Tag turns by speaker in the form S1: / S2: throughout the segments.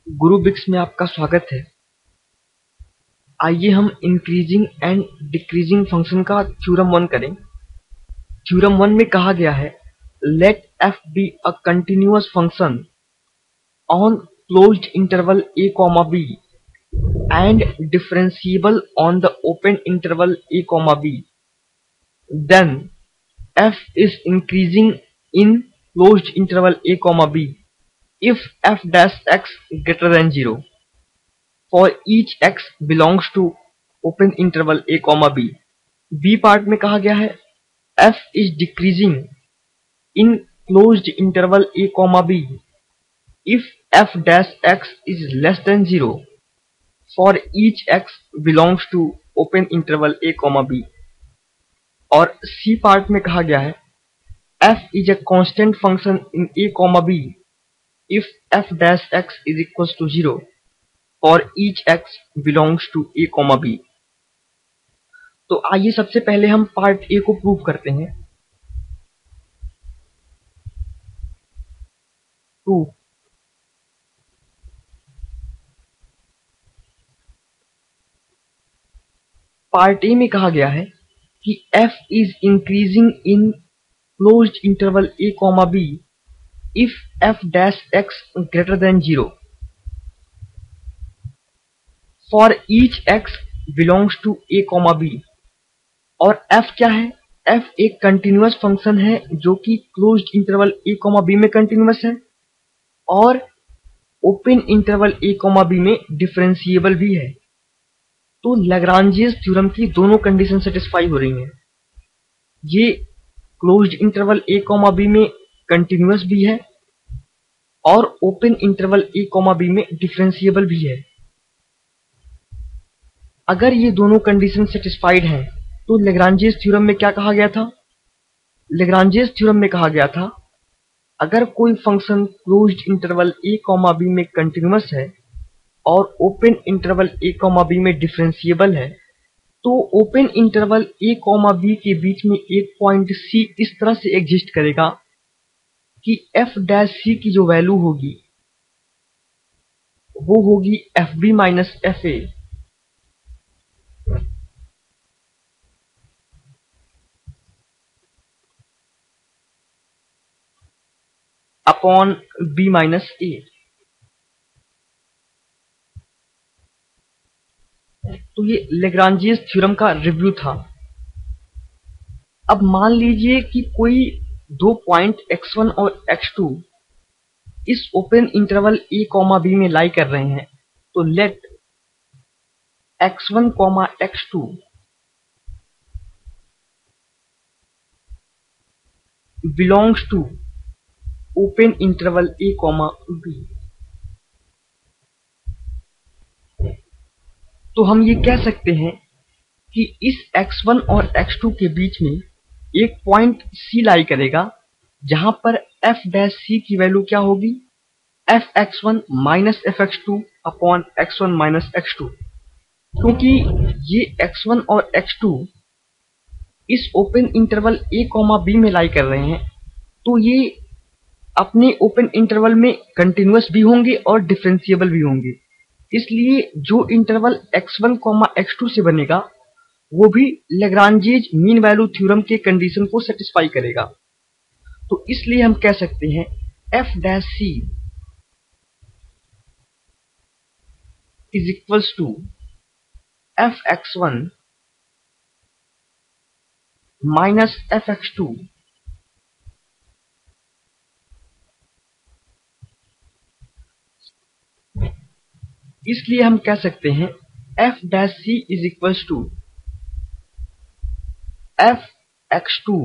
S1: गुरु बिक्स में आपका स्वागत है। आइए हम इंक्रीजिंग एंड डिक्रीजिंग फंक्शन का थ्योरम 1 करें। थ्योरम 1 में कहा गया है let f be a continuous function on closed interval a comma b and differentiable on the open interval a comma b, then f is increasing in closed interval a comma b if f dash x greater than 0 for each x belongs to open interval a comma b। B part में कहा गया है f is decreasing in closed interval a comma b if f dash x is less than 0 for each x belongs to open interval a comma b। और C part में कहा गया है f is a constant function in a comma b if f dash x is equals to 0 for each x belongs to a comma b। तो आइए सबसे पहले हम पार्ट ए को प्रूव करते हैं। प्रूव पार्ट ए में कहा गया है कि f is increasing in closed interval a comma b if f dash x greater than 0 for each x belongs to a comma b। और f क्या है? f एक कंटिन्यूअस फंक्शन है जो कि closed interval a comma b में continuous है और open interval a comma b में डिफरेंशिएबल भी है। तो लैग्रांजियस थ्योरम की दोनों कंडीशन सेटिस्फाई हो रही हैं। ये closed interval a comma b में कंटिन्यूअस भी है और open interval a comma b में डिफरेंशिएबल भी है। अगर ये दोनों कंडीशन सेटिस्फाइड हैं तो लैग्रांजियस थ्योरम में क्या कहा गया था? लैग्रांजियस थ्योरम में कहा गया था अगर कोई function closed interval a comma b में कंटिन्यूअस है और open interval a comma b में डिफरेंशिएबल है तो open interval a comma b के बीच में एक पॉइंट c इस तरह से एग्जिस्ट करेगा कि f डैश c की जो वैल्यू होगी वो होगी fb minus fa upon b minus a। तो ये लैग्रांजियस थ्योरम का रिव्यू था। अब मान लीजिए कि कोई दो पॉइंट x1 और x2 इस open interval a comma b में लाई कर रहे हैं तो late x1 x2 belongs to open interval a comma b। तो हम ये कह सकते हैं कि इस x1 और x2 के बीच में एक पॉइंट c लाई करेगा जहां पर f डैश c की वैल्यू क्या होगी? fx1 minus fx2 upon x1 minus x2। क्योंकि ये x1 और x2 इस open interval a comma b में लाई कर रहे हैं तो ये अपने ओपन इंटरवल में कंटिन्यूअस भी होंगे और डिफरेंशिएबल भी होंगे। इसलिए जो इंटरवल x1 x2 से बनेगा वो भी लैग्रांजियस मीन वैल्यू थ्योरम के कंडीशन को सेटिस्फाई करेगा। तो इसलिए हम कह सकते हैं f dash c is equals to fx1 minus fx2 इसलिए हम कह सकते हैं f dash c is equals to fx2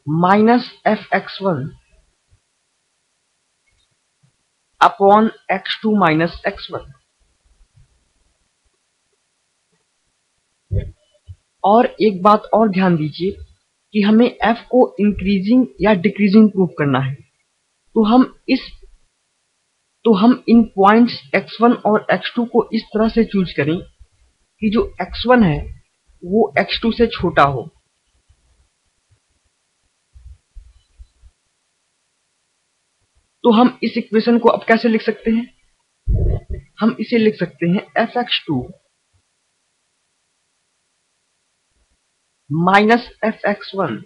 S1: minus fx1 upon x2 minus x1। और एक बात और ध्यान दीजिए कि हमें f को इंक्रीजिंग या डिक्रीजिंग प्रूव करना है तो हम इन पॉइंट्स x1 और x2 को इस तरह से चूज करें कि जो x1 है वो x2 से छोटा हो। तो हम इस इक्वेशन को अब कैसे लिख सकते हैं? हम इसे लिख सकते हैं fx2 minus fx1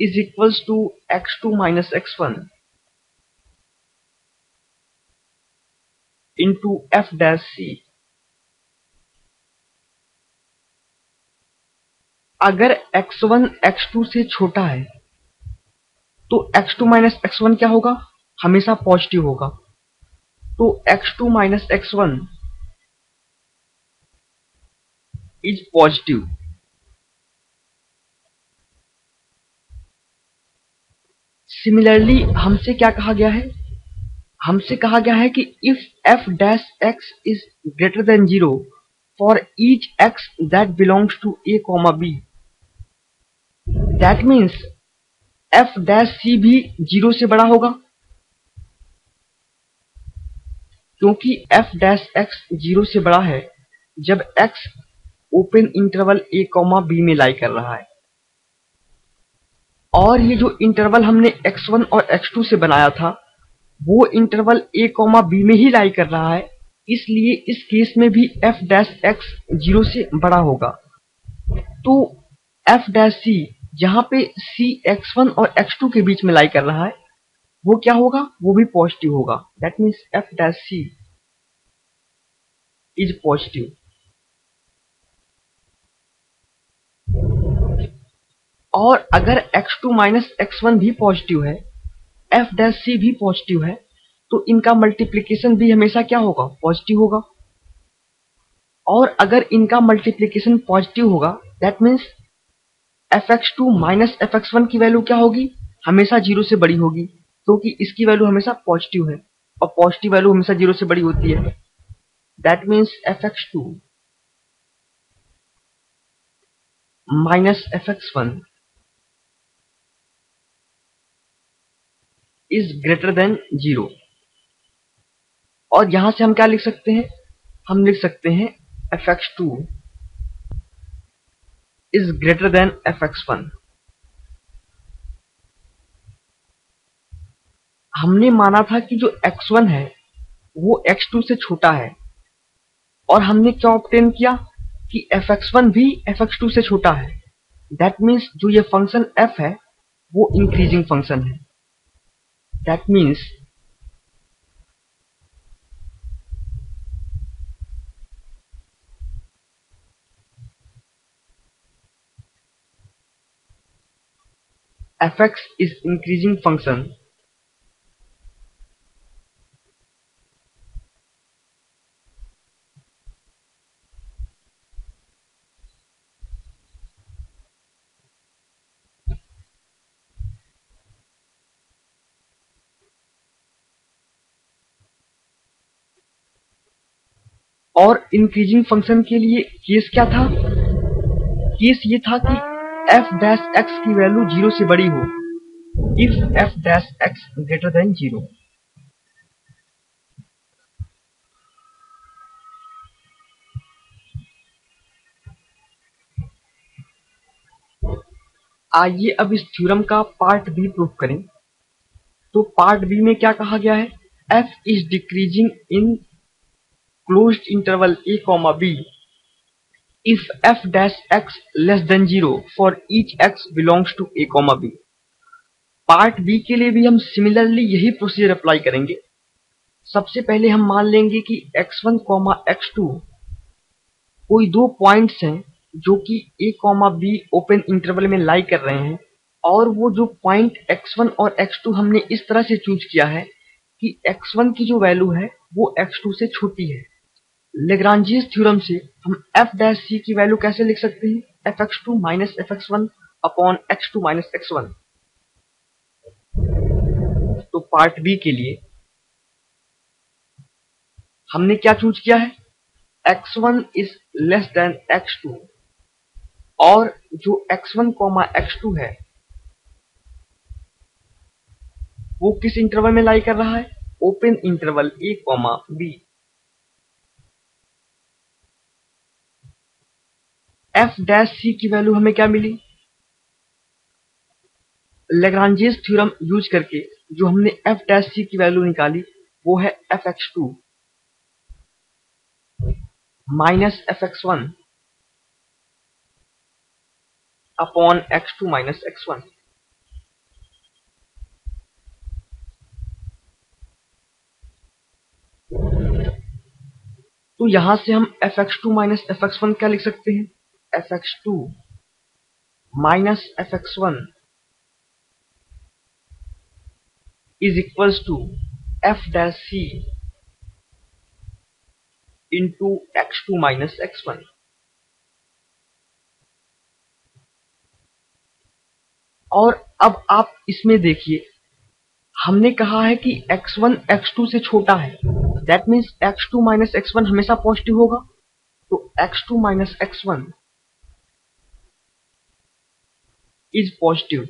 S1: is equals to x2 minus x1 into f dash c। अगर x1 x2 से छोटा है तो x2 माइनस x1 क्या होगा? हमेशा पॉजिटिव होगा। तो x2 minus x1 is positive. Similarly हमसे क्या कहा गया है? हमसे कहा गया है कि if f dash x is greater than 0 for each x that belongs to a comma b, that means f dash c भी 0 से बड़ा होगा। क्योंकि f dash x 0 से बड़ा है जब x open interval a comma b में लाई कर रहा है, और ये जो इंटरवल हमने x1 और x2 से बनाया था वो इंटरवल a कॉमा b में ही लाई कर रहा है, इसलिए इस केस में भी f dash x 0 से बड़ा होगा। तो f dash c जहां पे c x1 और x2 के बीच में लाई कर रहा है वो क्या होगा? वो भी पॉजिटिव होगा। That means f dash c is positive. और अगर x2 माइनस x1 भी पॉजिटिव है, f dash c भी पॉजिटिव है, तो इनका मल्टीप्लीकेशन भी हमेशा क्या होगा? पॉजिटिव होगा। और अगर इनका मल्टीप्लीकेशन पॉजिटिव होगा that means fx2 minus fx1 की वैल्यू क्या होगी? हमेशा 0 से बड़ी होगी, क्योंकि इसकी वैल्यू हमेशा पॉजिटिव है और पॉजिटिव वैल्यू हमेशा 0 से बड़ी होती है। That means fx2 minus fx1 is greater than 0। और यहां से हम क्या लिख सकते हैं? हम लिख सकते हैं fx2 is greater than fx1। हमने माना था कि जो x1 है वो x2 से छोटा है, और हमने क्या ऑब्टेन किया कि fx1 भी fx2 से छोटा है। दैट मीन्स जो ये फंक्शन f है वो इंक्रीजिंग फंक्शन है। That means fx is increasing function और इंक्रीजिंग फंक्शन के लिए केस क्या था? केस ये था कि f डैश x की वैल्यू 0 से बड़ी हो, if f dash x greater than 0। आइए अब इस थ्योरम का पार्ट बी प्रूफ करें। तो पार्ट बी में क्या कहा गया है? f is decreasing in closed interval a comma b if f dash x less than 0 for each x belongs to a comma b। Part B के लिए भी हम सिमिलरली यही प्रोसीजर अप्लाई करेंगे। सबसे पहले हम मान लेंगे कि x1 x2 कोई दो पॉइंट्स हैं जो कि a b ओपन इंटरवल में लाई कर रहे हैं, और वो जो पॉइंट x1 और x2 हमने इस तरह से चूज किया है कि x1 की जो वैल्यू है वो x2 से छोटी है। लेग्रांजियस थ्योरम से हम f डैश c की वैल्यू कैसे लिख सकते हैं? fx2 minus fx1 upon x2 minus x1। तो पार्ट बी के लिए हमने क्या चूज किया है? x1 is less than x2, और जो x1 x2 है वो किस इंटरवल में लाई कर रहा है? Open interval a b। f dash c की वैल्यू हमें क्या मिली? लेग्रांजेस थ्योरम यूज करके जो हमने एफ डैश सी की वैल्यू निकाली वो है F X two minus F X one upon X two minus X one. तो यहां से हम F X two minus F X one क्या लिख सकते हैं? F X two minus F X one is equals to F dash C into X two minus X one. और अब आप इसमें देखिए, हमने कहा है कि x1 x2 से छोटा है, that means x2 minus x1 हमेशा पॉजिटिव होगा। तो x2 minus x1 is positive.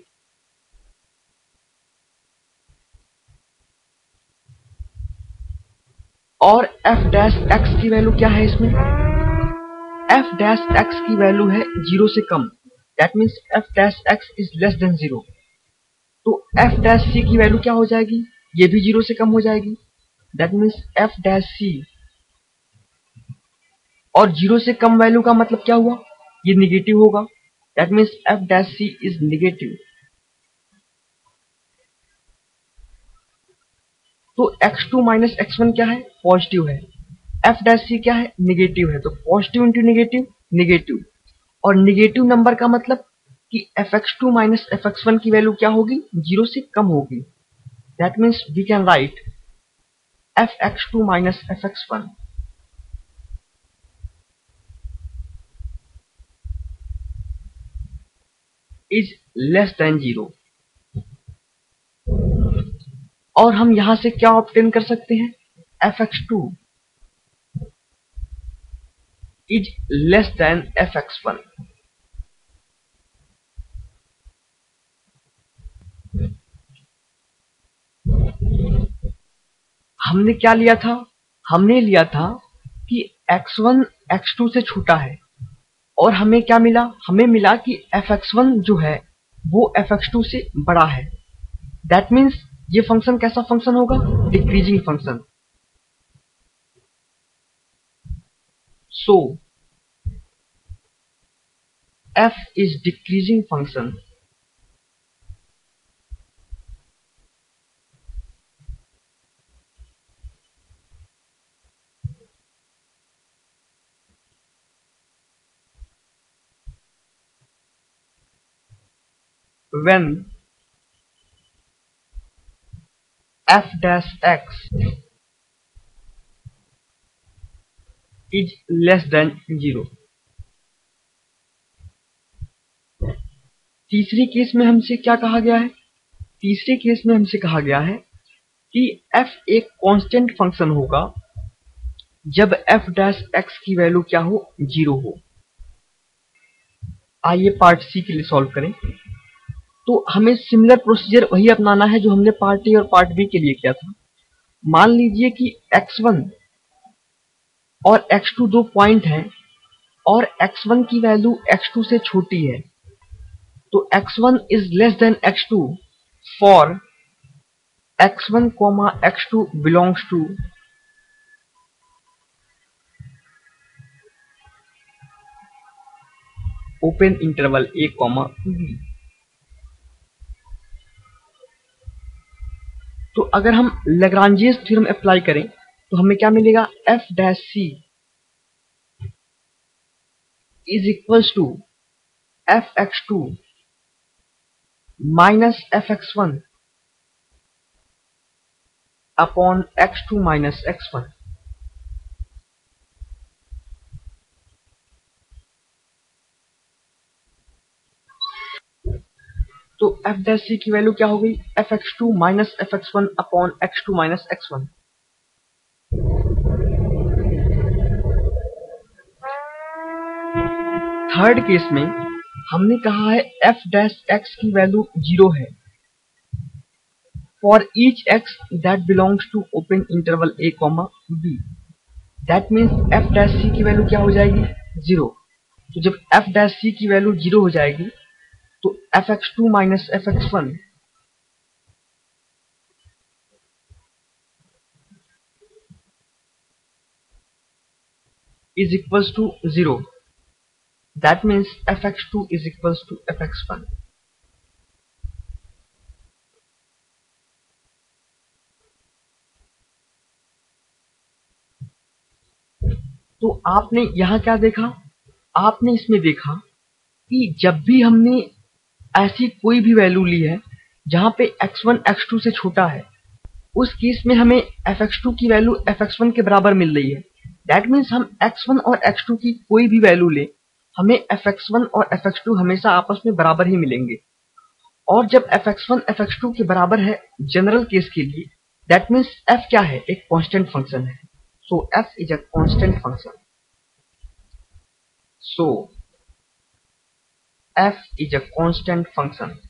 S1: और f डैश x की वैल्यू क्या है इसमें? f डैश x की वैल्यू है 0 से कम, that means f dash x is less than 0। तो f डैश c की वैल्यू क्या हो जाएगी? ये भी 0 से कम हो जाएगी, that means f dash c। और 0 से कम वैल्यू का मतलब क्या हुआ? ये निगेटिव होगा, that means f dash c is negative. तो x2 माइनस x1 क्या है? पॉजिटिव है। f डैश c क्या है? निगेटिव है। तो पॉजिटिव इंटू निगेटिव निगेटिव। और निगेटिव नंबर का मतलब कि fx2 माइनस fx1 की वैल्यू क्या होगी? 0 से कम होगी। That means we can write fx2 minus fx1 is less than 0। और हम यहां से क्या ऑब्टेन कर सकते हैं? fx2 is less then fx1। हमने क्या लिया था? हमने लिया था कि x1 x2 से छोटा है, और हमें क्या मिला? हमें मिला कि fx1 जो है वो fx2 से बड़ा है। दैट मीन्स ये फंक्शन कैसा फंक्शन होगा? Decreasing function. So f is decreasing function when f dash x is less than 0। तीसरे केस में हमसे क्या कहा गया है? तीसरे केस में हमसे कहा गया है कि f एक कांस्टेंट फंक्शन होगा जब f डैश x की वैल्यू क्या हो? 0 हो। आइए पार्ट सी के लिए सॉल्व करें। तो हमें सिमिलर प्रोसीजर वही अपनाना है जो हमने पार्ट ए और पार्ट बी के लिए किया था। मान लीजिए कि x1 और x2 दो पॉइंट हैं और x1 की वैल्यू x2 से छोटी है। तो x1 is less than x2 for x1, x2 belongs to open interval a, b। तो अगर हम लेग्रांजेस थ्योरम अप्लाई करें तो हमें क्या मिलेगा? f dash c is equals to F X two minus F X one upon X two minus X one. तो F dash C की वैल्यू क्या हो गई? F X two minus F X one upon X two minus X one. Third case में हमने कहा है F dash X की वैल्यू 0 है for each X that belongs to open interval a, b। That means F dash C की value क्या हो जाएगी? 0। तो जब एफ डैश सी की वैल्यू 0 हो जाएगी तो F X two minus F X one is equals to 0. That means fx2 is equals to fx1. तो आपने यहाँ क्या देखा? आपने इसमें देखा कि जब भी हमने ऐसी कोई भी वैल्यू ली है जहां पे x1 x2 से छोटा है, उस केस में हमें fx2 की वैल्यू fx1 के बराबर मिल रही है। दैट मीन्स हम x1 और x2 की कोई भी वैल्यू लें, हमें fx1 और fx2 हमेशा आपस में बराबर ही मिलेंगे। और जब fx1 fx2 के बराबर है जनरल केस के लिए, दैट मीन्स f क्या है? एक कांस्टेंट फंक्शन है। सो f is a constant function. So f is a constant function.